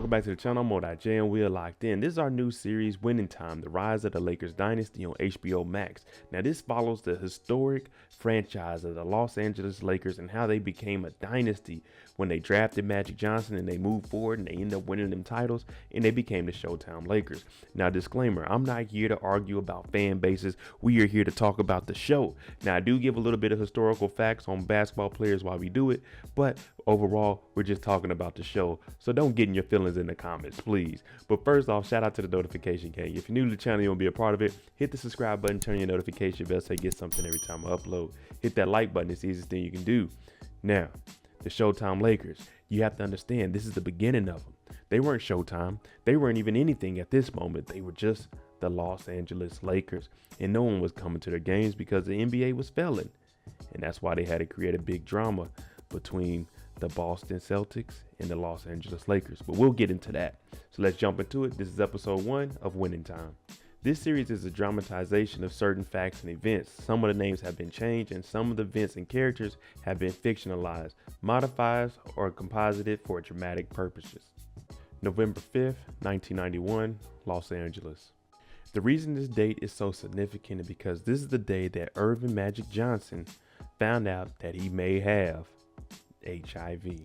Welcome back to the channel. I'm MoedotJ and we are locked in. This is our new series, Winning Time, the rise of the Lakers Dynasty on HBO Max. Now this follows the historic franchise of the Los Angeles Lakers and how they became a dynasty when they drafted Magic Johnson and they moved forward and they ended up winning them titles and they became the Showtime Lakers. Now disclaimer, I'm not here to argue about fan bases. We are here to talk about the show. Now I do give a little bit of historical facts on basketball players while we do it, but overall we're just talking about the show. So don't get in your feelings in the comments, please. But first off, shout out to the notification gang. If you're new to the channel, you want to be a part of it, hit the subscribe button, turn your notification bell so you get something every time I upload. Hit that like button, it's the easiest thing you can do. Now, the Showtime Lakers, you have to understand this is the beginning of them. They weren't Showtime. They weren't even anything at this moment. They were just the Los Angeles Lakers. And no one was coming to their games because the NBA was failing. And that's why they had to create a big drama between the Boston Celtics and the Los Angeles Lakers. But we'll get into that. So let's jump into it. This is episode 1 of Winning Time. This series is a dramatization of certain facts and events. Some of the names have been changed and some of the events and characters have been fictionalized, modified, or composited for dramatic purposes. November 5th, 1991, Los Angeles. The reason this date is so significant is because this is the day that Earvin Magic Johnson found out that he may have HIV.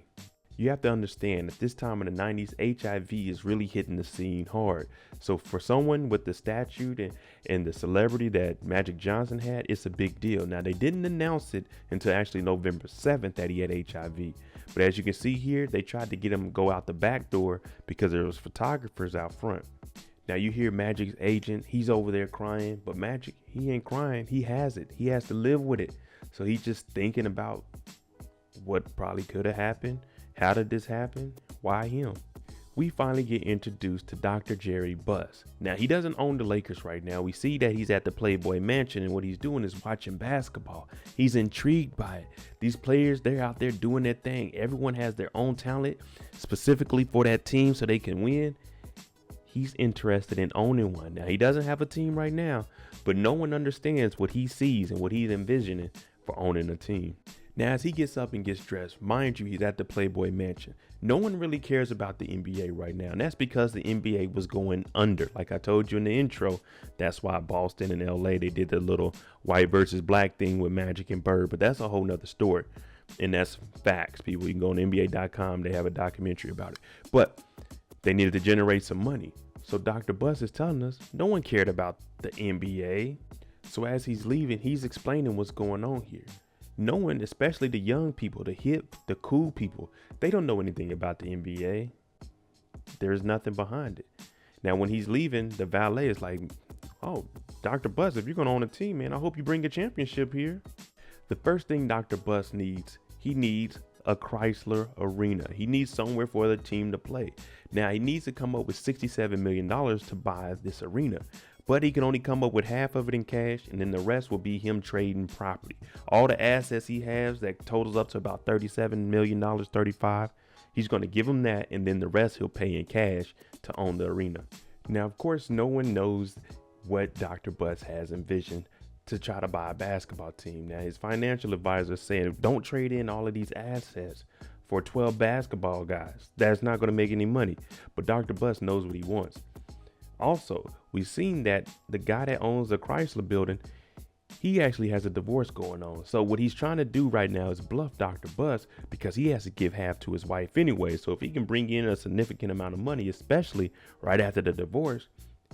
You have to understand at this time in the 90s, HIV is really hitting the scene hard. So for someone with the stature and the celebrity that Magic Johnson had, it's a big deal. Now they didn't announce it until actually November 7th that he had HIV. But as you can see here, they tried to get him to go out the back door because there was photographers out front. Now you hear Magic's agent, he's over there crying, but Magic, he ain't crying, he has it. He has to live with it. So he's just thinking about what probably could have happened. How did this happen? Why him? We finally get introduced to Dr. Jerry Buss. Now he doesn't own the Lakers right now. We see that he's at the Playboy Mansion and what he's doing is watching basketball. He's intrigued by it. These players, they're out there doing their thing. Everyone has their own talent specifically for that team so they can win. He's interested in owning one. Now he doesn't have a team right now, but no one understands what he sees and what he's envisioning for owning a team. Now, as he gets up and gets dressed, mind you, he's at the Playboy Mansion. No one really cares about the NBA right now, and that's because the NBA was going under. Like I told you in the intro, that's why Boston and LA, they did the little white versus black thing with Magic and Bird, but that's a whole nother story. And that's facts, people. You can go on NBA.com, they have a documentary about it. But they needed to generate some money. So Dr. Buss is telling us no one cared about the NBA. So as he's leaving, he's explaining what's going on here. No one, especially the young people, the hip, the cool people, they don't know anything about the NBA. There's nothing behind it. Now, when he's leaving, the valet is like, oh, Dr. Buss, if you're going to own a team, man, I hope you bring a championship here. The first thing Dr. Buss needs, he needs a Chrysler Arena. He needs somewhere for the team to play. Now, he needs to come up with $67 million to buy this arena. But he can only come up with half of it in cash, and then the rest will be him trading property. All the assets he has that totals up to about $37 million, 35. He's going to give him that, and then the rest he'll pay in cash to own the arena. Now, of course, no one knows what Dr. Buss has envisioned to try to buy a basketball team. Now, his financial advisor is saying, don't trade in all of these assets for 12 basketball guys. That's not going to make any money. But Dr. Buss knows what he wants. Also, we've seen that the guy that owns the Chrysler building, he actually has a divorce going on. So what he's trying to do right now is bluff Dr. Buss because he has to give half to his wife anyway. So if he can bring in a significant amount of money, especially right after the divorce,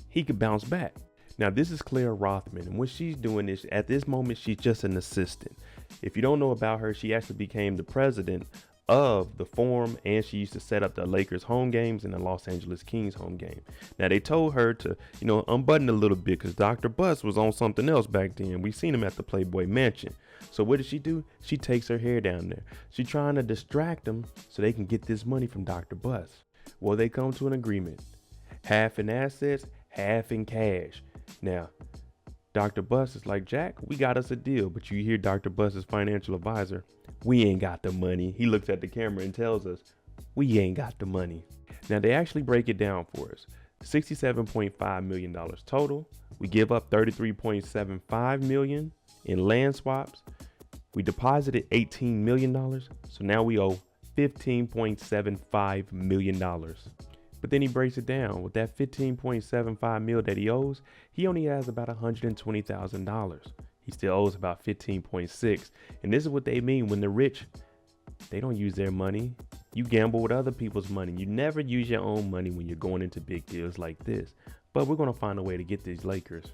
he could bounce back. Now, this is Claire Rothman, and what she's doing is at this moment, she's just an assistant. If you don't know about her, she actually became the president of the forum, and she used to set up the Lakers home games and the Los Angeles Kings home game. Now they told her to, unbutton a little bit because Dr. Buss was on something else back then. We seen him at the Playboy Mansion. So what does she do? She takes her hair down there. She's trying to distract them so they can get this money from Dr. Buss. Well, they come to an agreement. Half in assets, half in cash. Now, Dr. Buss is like, Jack, we got us a deal. But you hear Dr. Buss's financial advisor, we ain't got the money. He looks at the camera and tells us, we ain't got the money. Now, they actually break it down for us. $67.5 million total. We give up $33.75 million in land swaps. We deposited $18 million. So now we owe $15.75 million. But then he breaks it down. With that $15.75 million that he owes, he only has about $120,000. He still owes about 15.6. And this is what they mean when they're rich. They don't use their money. You gamble with other people's money. You never use your own money when you're going into big deals like this. But we're going to find a way to get these Lakers.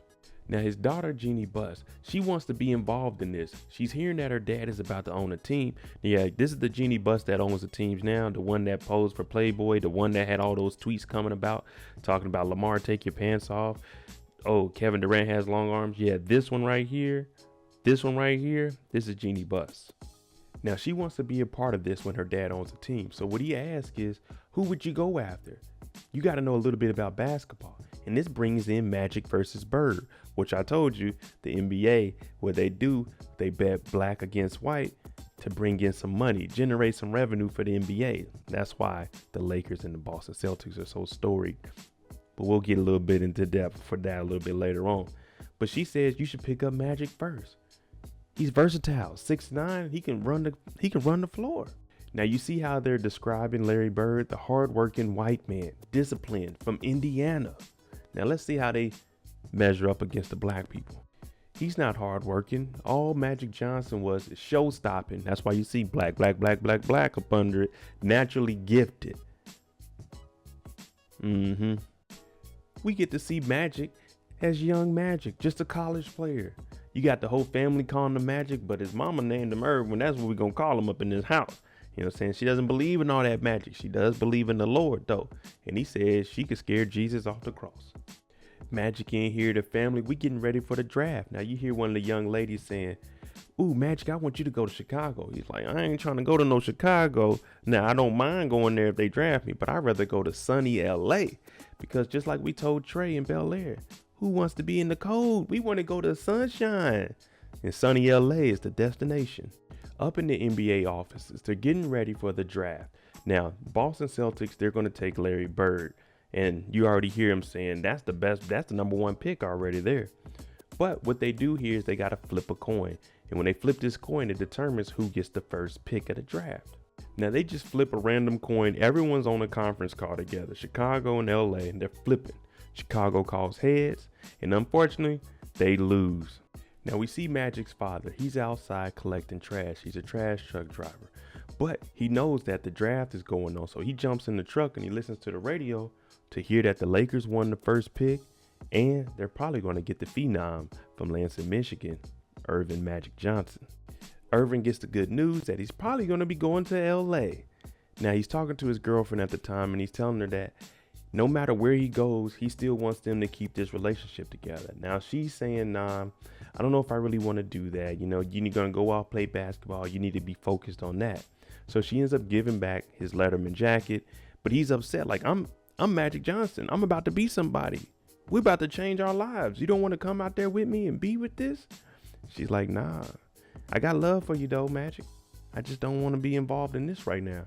Now, his daughter, Jeanie Buss, she wants to be involved in this. She's hearing that her dad is about to own a team. Yeah, this is the Jeanie Buss that owns the teams now, the one that posed for Playboy, the one that had all those tweets coming about, talking about Lamar, take your pants off. Oh, Kevin Durant has long arms. Yeah, this one right here, this is Jeanie Buss. Now, she wants to be a part of this when her dad owns a team. So what he asks is, who would you go after? You got to know a little bit about basketball. And this brings in Magic versus Bird, which I told you, the NBA, what they do, they bet black against white to bring in some money, generate some revenue for the NBA. That's why the Lakers and the Boston Celtics are so storied. But we'll get a little bit into depth for that a little bit later on. But she says you should pick up Magic first. He's versatile, 6'9", he can run the floor. Now you see how they're describing Larry Bird, the hardworking white man, disciplined from Indiana. Now let's see how they measure up against the black people. He's not hardworking. All Magic Johnson was is show stopping. That's why you see black up under it. Naturally gifted. We get to see Magic as young Magic, just a college player. You got the whole family calling him Magic, but his mama named him Irvin. That's what we're going to call him up in this house. You know what I'm saying? She doesn't believe in all that magic. She does believe in the Lord, though. And he says she could scare Jesus off the cross. Magic in here, the family, we getting ready for the draft. Now you hear one of the young ladies saying, ooh, Magic, I want you to go to Chicago. He's like, I ain't trying to go to no Chicago. Now, I don't mind going there if they draft me, but I'd rather go to sunny LA. Because just like we told Trey in Bel Air, who wants to be in the cold? We want to go to sunshine. And sunny LA is the destination. Up in the NBA offices, they're getting ready for the draft. Now, Boston Celtics, they're going to take Larry Bird. And you already hear him saying that's the best, that's the number one pick already there. But what they do here is they got to flip a coin. And when they flip this coin, it determines who gets the first pick of the draft. Now, they just flip a random coin. Everyone's on a conference call together, Chicago and LA, and they're flipping. Chicago calls heads, and unfortunately, they lose. Now we see Magic's father. He's outside collecting trash. He's a trash truck driver, but he knows that the draft is going on. So he jumps in the truck and he listens to the radio to hear that the Lakers won the first pick and they're probably going to get the phenom from Lansing, Michigan, Earvin Magic Johnson. Earvin gets the good news that he's probably going to be going to LA. Now he's talking to his girlfriend at the time and he's telling her that no matter where he goes, he still wants them to keep this relationship together. Now she's saying, nah, I don't know if I really want to do that. You know, you're going to go out, play basketball. You need to be focused on that. So she ends up giving back his Letterman jacket, but he's upset. Like, I'm Magic Johnson. I'm about to be somebody. We're about to change our lives. You don't want to come out there with me and be with this? She's like, nah, I got love for you though, Magic. I just don't want to be involved in this right now.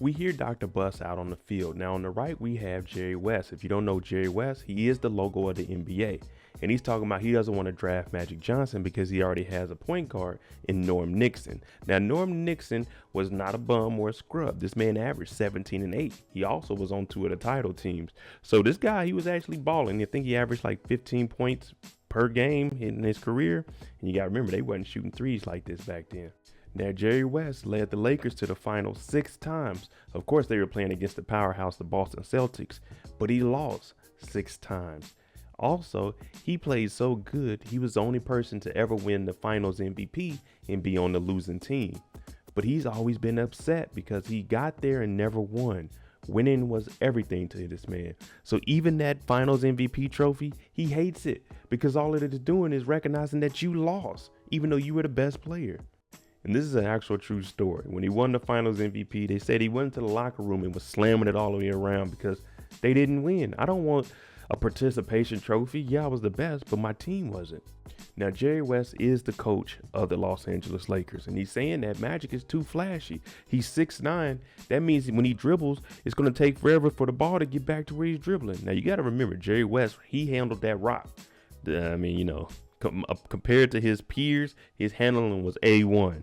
We hear Dr. Buss out on the field. Now on the right, we have Jerry West. If you don't know Jerry West, he is the logo of the NBA. And he's talking about he doesn't want to draft Magic Johnson because he already has a point guard in Norm Nixon. Now, Norm Nixon was not a bum or a scrub. This man averaged 17 and 8. He also was on 2 of the title teams. So this guy, he was actually balling. I think he averaged like 15 points per game in his career. And you got to remember, they wasn't shooting threes like this back then. Now, Jerry West led the Lakers to the finals 6 times. Of course, they were playing against the powerhouse, the Boston Celtics, but he lost 6 times. Also, he played so good, he was the only person to ever win the finals MVP and be on the losing team. But he's always been upset because he got there and never won. Winning was everything to this man. So even that finals MVP trophy, he hates it because all it is doing is recognizing that you lost, even though you were the best player. And this is an actual true story. When he won the finals MVP, they said he went to the locker room and was slamming it all the way around because they didn't win. I don't want a participation trophy. Yeah, I was the best, but my team wasn't. Now, Jerry West is the coach of the Los Angeles Lakers, and he's saying that Magic is too flashy. He's 6'9". That means when he dribbles, it's going to take forever for the ball to get back to where he's dribbling. Now, you got to remember, Jerry West, he handled that rock. I mean, you know, compared to his peers, his handling was A1.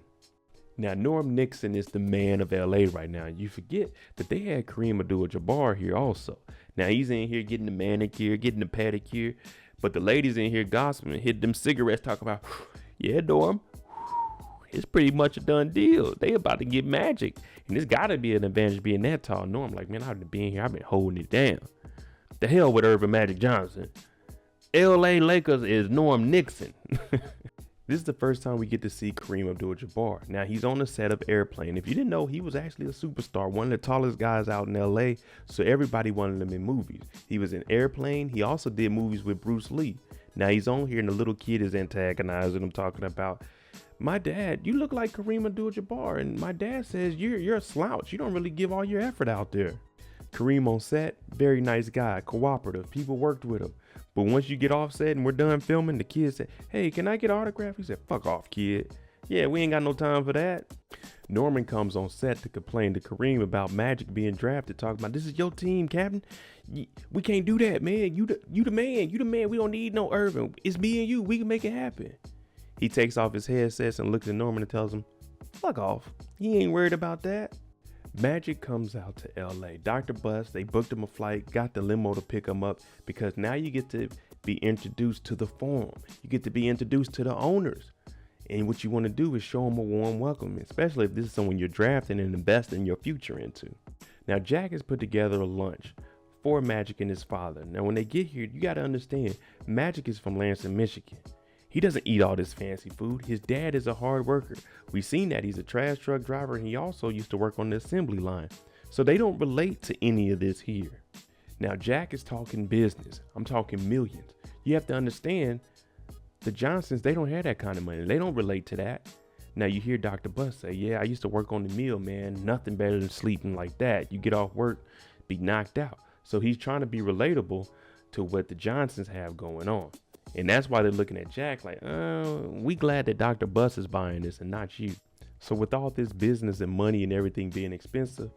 Now, Norm Nixon is the man of LA right now. You forget that they had Kareem Abdul-Jabbar here also. Now, he's in here getting the manicure, getting the pedicure, but the ladies in here gossiping, hit them cigarettes, talk about, yeah, Norm, it's pretty much a done deal. They about to get Magic. And it's got to be an advantage being that tall. Norm, like, man, I've been being here. I've been holding it down. The hell with Irvin Magic Johnson. LA Lakers is Norm Nixon. This is the first time we get to see Kareem Abdul-Jabbar. Now, he's on the set of Airplane. If you didn't know, he was actually a superstar, one of the tallest guys out in LA, so everybody wanted him in movies. He was in Airplane. He also did movies with Bruce Lee. Now, he's on here, and the little kid is antagonizing him, talking about, my dad, you look like Kareem Abdul-Jabbar, and my dad says you're a slouch. You don't really give all your effort out there. Kareem on set, very nice guy, cooperative. People worked with him. But once you get off set and we're done filming, the kid said, hey, can I get an autograph? He said, fuck off, kid. Yeah, we ain't got no time for that. Norman comes on set to complain to Kareem about Magic being drafted, talking about, this is your team, Captain. We can't do that, man. You the man. You the man. We don't need no Irvin. It's me and you. We can make it happen. He takes off his headsets and looks at Norman and tells him, fuck off. He ain't worried about that. Magic comes out to LA. Dr. Bus, they booked him a flight, got the limo to pick him up, because now you get to be introduced to the farm. You get to be introduced to the owners. And what you want to do is show them a warm welcome, especially if this is someone you're drafting and investing your future into. Now, Jack has put together a lunch for Magic and his father. Now, when they get here, you got to understand, Magic is from Lansing, Michigan. He doesn't eat all this fancy food. His dad is a hard worker. We've seen that. He's a trash truck driver, and he also used to work on the assembly line. So they don't relate to any of this here. Now, Jack is talking business. I'm talking millions. You have to understand, the Johnsons, they don't have that kind of money. They don't relate to that. Now, you hear Dr. Bus say, yeah, I used to work on the mill, man. Nothing better than sleeping like that. You get off work, be knocked out. So he's trying to be relatable to what the Johnsons have going on. And that's why they're looking at Jack like, we glad that Dr. Bus is buying this and not you. So with all this business and money and everything being expensive,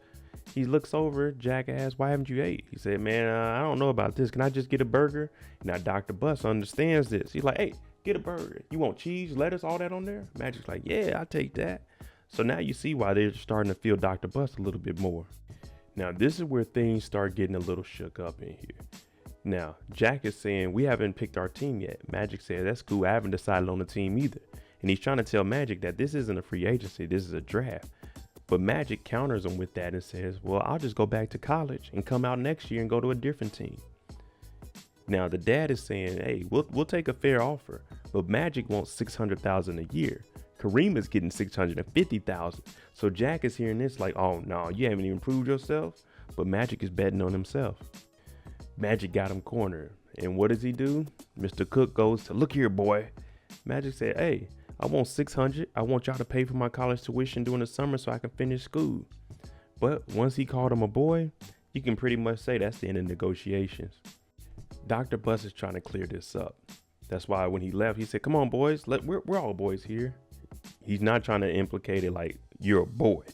he looks over, Jack asks, why haven't you ate? He said, man, I don't know about this. Can I just get a burger? Now, Dr. Bus understands this. He's like, hey, get a burger. You want cheese, lettuce, all that on there? Magic's like, yeah, I'll take that. So now you see why they're starting to feel Dr. Bus a little bit more. Now, this is where things start getting a little shook up in here. Now, Jack is saying, we haven't picked our team yet. Magic says, that's cool. I haven't decided on the team either. And he's trying to tell Magic that this isn't a free agency. This is a draft. But Magic counters him with that and says, well, I'll just go back to college and come out next year and go to a different team. Now, the dad is saying, hey, we'll take a fair offer. But Magic wants $600,000 a year. Kareem is getting $650,000. So Jack is hearing this like, oh, no, you haven't even proved yourself. But Magic is betting on himself. Magic got him cornered. And what does he do? Mr. Cook goes to, look here, boy. Magic said, hey, I want $600. I want y'all to pay for my college tuition during the summer so I can finish school. But once he called him a boy, you can pretty much say that's the end of negotiations. Dr. Bus is trying to clear this up. That's why when he left, he said, come on, boys. We're all boys here. He's not trying to implicate it like you're a boy.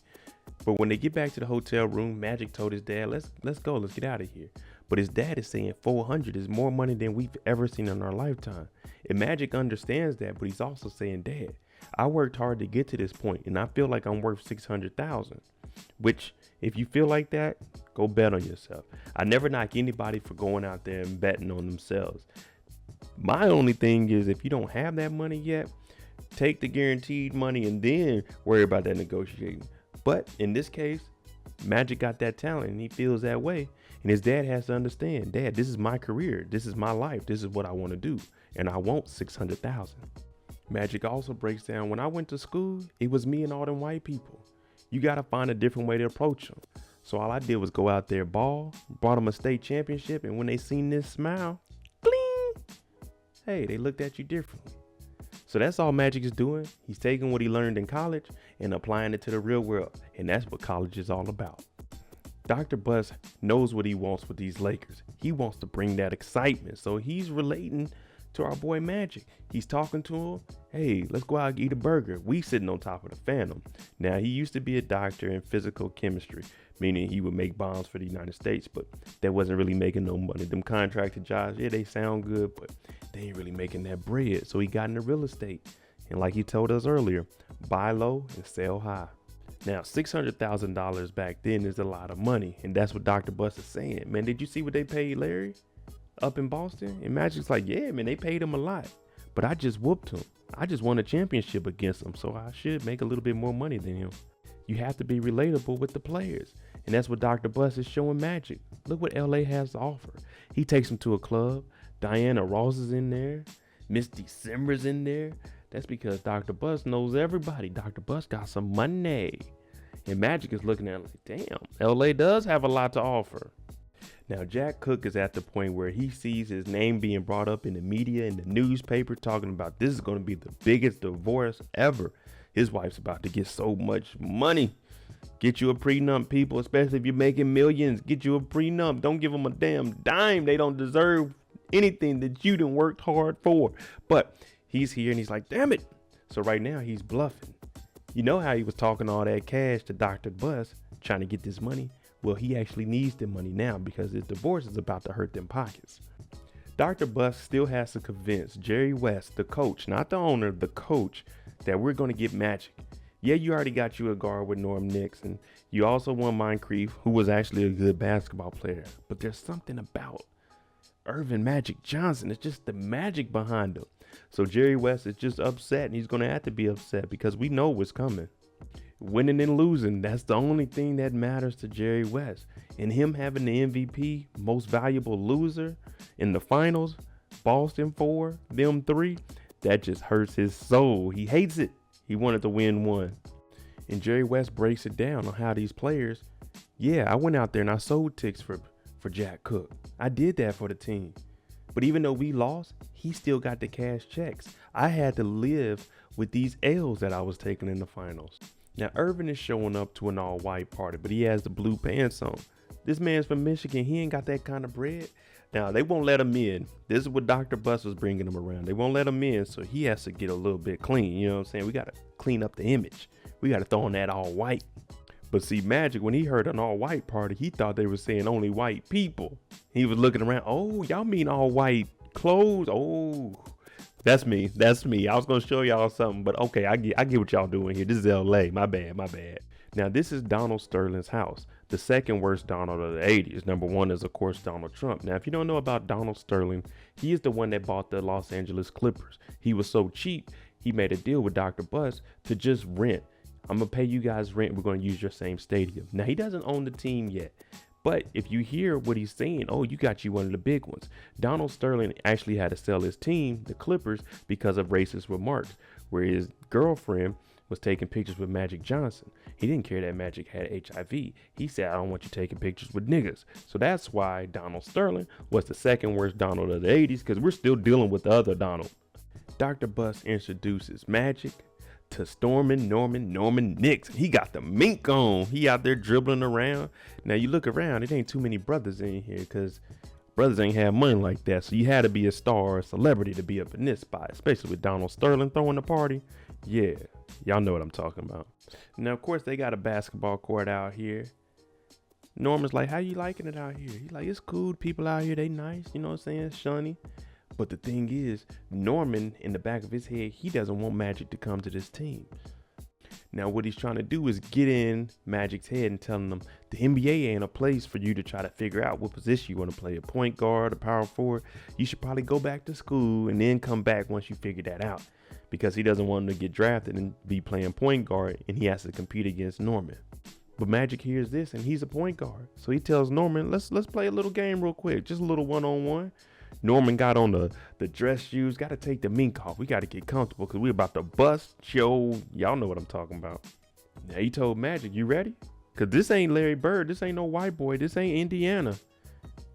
But when they get back to the hotel room, Magic told his dad, let's go. Let's get out of here. But his dad is saying 400 is more money than we've ever seen in our lifetime. And Magic understands that, but he's also saying, Dad, I worked hard to get to this point, and I feel like I'm worth 600,000. Which, if you feel like that, go bet on yourself. I never knock anybody for going out there and betting on themselves. My only thing is, if you don't have that money yet, take the guaranteed money and then worry about that negotiating. But in this case, Magic got that talent, and he feels that way. And his dad has to understand, Dad, this is my career. This is my life. This is what I want to do. And I want 600,000. Magic also breaks down, when I went to school, it was me and all them white people. You got to find a different way to approach them. So all I did was go out there, ball, brought them a state championship. And when they seen this smile, bling, hey, they looked at you differently. So that's all Magic is doing. He's taking what he learned in college and applying it to the real world. And that's what college is all about. Dr. Bus knows what he wants with these Lakers. He wants to bring that excitement. So he's relating to our boy Magic. He's talking to him. Hey, let's go out and eat a burger. We sitting on top of the Phantom. Now, he used to be a doctor in physical chemistry, meaning he would make bombs for the United States, but that wasn't really making no money. Them contracted jobs, yeah, they sound good, but they ain't really making that bread. So he got into real estate, And like he told us earlier, buy low and sell high. Now, $600,000 back then is a lot of money. And that's what Dr. Bus is saying. Man, did you see what they paid Larry up in Boston? And Magic's like, yeah, man, they paid him a lot. But I just whooped him. I just won a championship against him. So I should make a little bit more money than him. You have to be relatable with the players. And that's what Dr. Bus is showing Magic. Look what LA has to offer. He takes him to a club. Diana Ross is in there. Miss December's in there. That's because Dr. Bus knows everybody. Dr. Bus got some money. And Magic is looking at it like, damn, LA does have a lot to offer. Now, Jack Cook is at the point where he sees his name being brought up in the media and the newspaper talking about this is going to be the biggest divorce ever. His wife's about to get so much money. Get you a prenup, people, especially if you're making millions. Get you a prenup. Don't give them a damn dime. They don't deserve anything that you done worked hard for. But he's here and he's like, damn it. So right now he's bluffing. You know how he was talking all that cash to Dr. Bus trying to get this money? Well, he actually needs the money now because his divorce is about to hurt them pockets. Dr. Bus still has to convince Jerry West, the coach, not the owner, the coach, that we're going to get Magic. Yeah, you already got you a guard with Norm Nixon. You also won Moncrief, who was actually a good basketball player. But there's something about Earvin Magic Johnson. It's just the magic behind him. So Jerry West is just upset, and he's going to have to be upset because we know what's coming. Winning and losing, that's the only thing that matters to Jerry West. And him having the MVP, most valuable loser in the finals, Boston 4, them 3, that just hurts his soul. He hates it. He wanted to win one. And Jerry West breaks it down on how these players, yeah, I went out there and I sold ticks for Jack Cook. I did that for the team. But even though we lost, he still got the cash checks. I had to live with these L's that I was taking in the finals. Now, Earvin is showing up to an all-white party, but he has the blue pants on. This man's from Michigan. He ain't got that kind of bread. Now, they won't let him in. This is what Dr. Bus was bringing him around. They won't let him in, so he has to get a little bit clean. You know what I'm saying? We got to clean up the image. We got to throw in that all-white. But see, Magic, when he heard an all-white party, he thought they were saying only white people. He was looking around. Oh, y'all mean all-white clothes? Oh, that's me. That's me. I was going to show y'all something, but okay, I get what y'all doing here. This is LA. My bad. Now, this is Donald Sterling's house, the second worst Donald of the 80s. Number one is, of course, Donald Trump. Now, if you don't know about Donald Sterling, he is the one that bought the Los Angeles Clippers. He was so cheap, he made a deal with Dr. Bus to just rent. I'm going to pay you guys rent. We're going to use your same stadium. Now, he doesn't own the team yet. But if you hear what he's saying, oh, you got you one of the big ones. Donald Sterling actually had to sell his team, the Clippers, because of racist remarks, where his girlfriend was taking pictures with Magic Johnson. He didn't care that Magic had HIV. He said, I don't want you taking pictures with niggas. So that's why Donald Sterling was the second worst Donald of the 80s, because we're still dealing with the other Donald. Dr. Bus introduces Magic to Norman Nixon. He got the mink on. He out there dribbling around. Now you look around, it ain't too many brothers in here because brothers ain't have money like that. So you had to be a star or a celebrity to be up in this spot, especially with Donald Sterling throwing the party. Yeah, y'all know what I'm talking about. Now, of course, they got a basketball court out here. Norman's like, how you liking it out here? He's like, it's cool. People out here, they nice. You know what I'm saying? Shunny. But the thing is, Norman, in the back of his head, he doesn't want Magic to come to this team. Now, what he's trying to do is get in Magic's head and telling them the NBA ain't a place for you to try to figure out what position you want to play, a point guard, a power forward. You should probably go back to school and then come back once you figure that out, because he doesn't want him to get drafted and be playing point guard and he has to compete against Norman. But Magic hears this and he's a point guard. So he tells Norman, let's play a little game real quick, just a little one-on-one. Norman got on the dress shoes, got to take the mink off. We got to get comfortable because we're about to bust y'all know what I'm talking about. Now he told Magic, you ready? Because this ain't Larry Bird. This ain't no white boy. This ain't Indiana.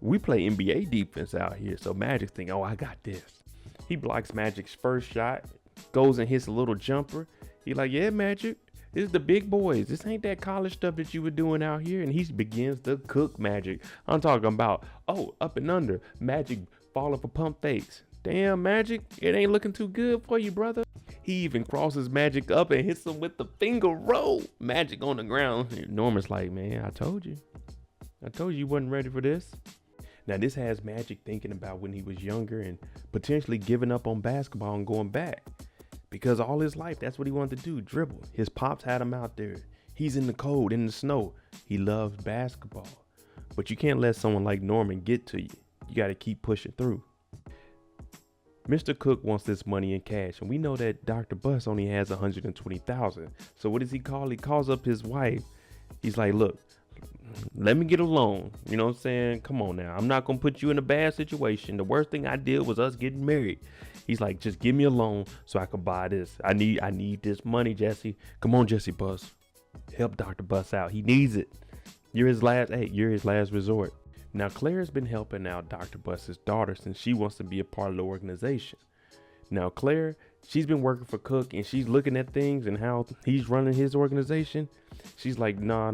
We play NBA defense out here. So Magic think, oh, I got this. He blocks Magic's first shot, goes and hits a little jumper. He like, yeah, Magic, this is the big boys. This ain't that college stuff that you were doing out here. And he begins to cook Magic. I'm talking about, oh, up and under. Magic falling for pump fakes. Damn, Magic, it ain't looking too good for you, brother. He even crosses Magic up and hits him with the finger roll. Magic on the ground. And Norman's like, man, I told you you wasn't ready for this. Now, this has Magic thinking about when he was younger and potentially giving up on basketball and going back. because all his life, that's what he wanted to do, dribble. His pops had him out there. He's in the cold, in the snow. He loves basketball. But you can't let someone like Norman get to you. You got to keep pushing through. Mr. Cook wants this money in cash, and we know that Dr. Bus only has $120,000. So what does he call? He calls up his wife. He's like, look, let me get a loan. You know what I'm saying? Come on now. I'm not going to put you in a bad situation. The worst thing I did was us getting married. He's like, just give me a loan so I can buy this. I need this money, Jesse. Come on, Jesse Bus. Help Dr. Bus out. He needs it. You're his last resort. Now, Claire's been helping out Dr. Bus's daughter since she wants to be a part of the organization. Now, Claire, she's been working for Cook, and she's looking at things and how he's running his organization. She's like, nah.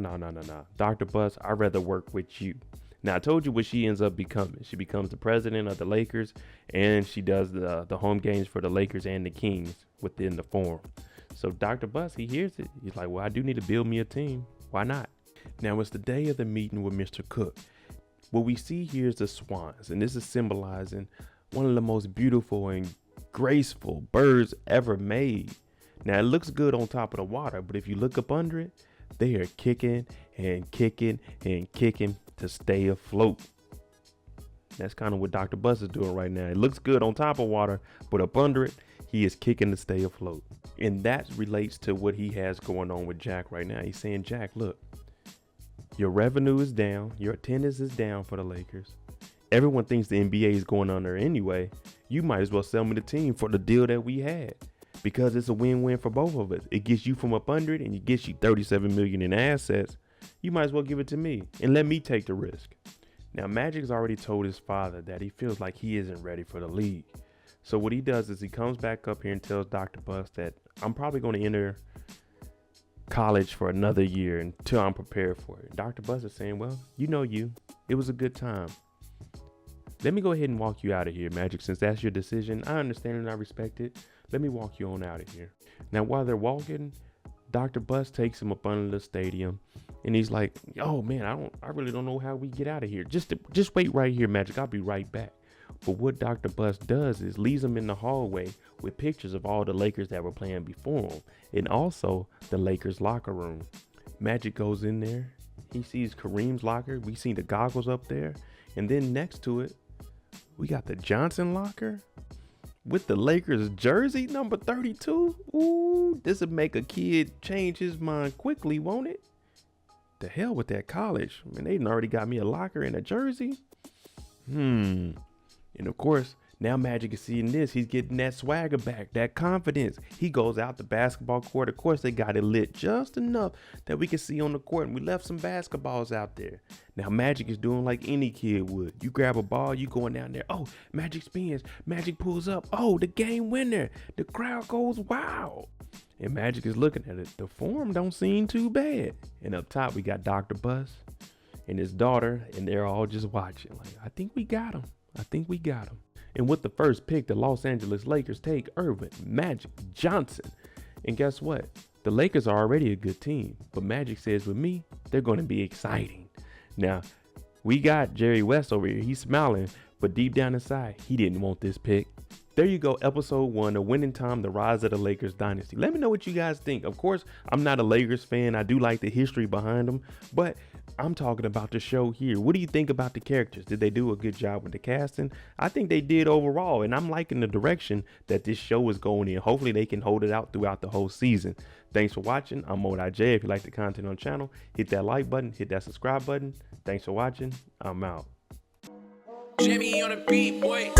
Dr. Bus, I'd rather work with you. Now, I told you what she ends up becoming. She becomes the president of the Lakers, and she does the home games for the Lakers and the Kings within the forum. So Dr. Bus, he hears it. He's like, well, I do need to build me a team. Why not? Now, it's the day of the meeting with Mr. Cook. What we see here is the swans, and this is symbolizing one of the most beautiful and graceful birds ever made. Now, it looks good on top of the water, but if you look up under it, they are kicking and kicking and kicking to stay afloat. That's kind of what Dr. Bus is doing right now. It looks good on top of water, but up under it, he is kicking to stay afloat. And that relates to what he has going on with Jack right now. He's saying, Jack, look, your revenue is down. Your attendance is down for the Lakers. Everyone thinks the NBA is going under anyway. You might as well sell me the team for the deal that we had, because it's a win-win for both of us. It gets you from up under it, and it gets you $37 million in assets. You might as well give it to me and let me take the risk. Now, Magic's already told his father that he feels like he isn't ready for the league. So what he does is he comes back up here and tells Dr. Bus that I'm probably going to enter college for another year until I'm prepared for it. Dr. Bus is saying, well, it was a good time. Let me go ahead and walk you out of here, Magic. Since that's your decision, I understand and I respect it. Let me walk you on out of here. Now, while they're walking, Dr. Bus takes him up under the stadium, and he's like, oh man, I really don't know how we get out of here. Just wait right here, Magic. I'll be right back. But what Dr. Bus does is leaves him in the hallway with pictures of all the Lakers that were playing before him, and also the Lakers locker room. Magic goes in there. He sees Kareem's locker. We see the goggles up there. And then next to it, we got the Johnson locker with the Lakers jersey number 32. Ooh, this would make a kid change his mind quickly, won't it? The hell with that college. Man, they already got me a locker and a jersey. And of course, now Magic is seeing this. He's getting that swagger back, that confidence. He goes out the basketball court. Of course, they got it lit just enough that we can see on the court. And we left some basketballs out there. Now, Magic is doing like any kid would. You grab a ball, you going down there. Oh, Magic spins. Magic pulls up. Oh, the game winner. The crowd goes wild. And Magic is looking at it. The form don't seem too bad. And up top, we got Dr. Bus and his daughter. And they're all just watching. Like, I think we got him. And with the first pick, the Los Angeles Lakers take Irvin Magic Johnson. And guess what? The Lakers are already a good team. But Magic says with me, they're going to be exciting. Now, we got Jerry West over here. He's smiling. But deep down inside, he didn't want this pick. There you go, episode 1, The Winning Time, The Rise of the Lakers Dynasty. Let me know what you guys think. Of course, I'm not a Lakers fan. I do like the history behind them, but I'm talking about the show here. What do you think about the characters? Did they do a good job with the casting? I think they did overall, and I'm liking the direction that this show is going in. Hopefully, they can hold it out throughout the whole season. Thanks for watching. I'm MoedotJ. If you like the content on the channel, hit that like button, hit that subscribe button. Thanks for watching. I'm out. Jeanie on the beat, boy.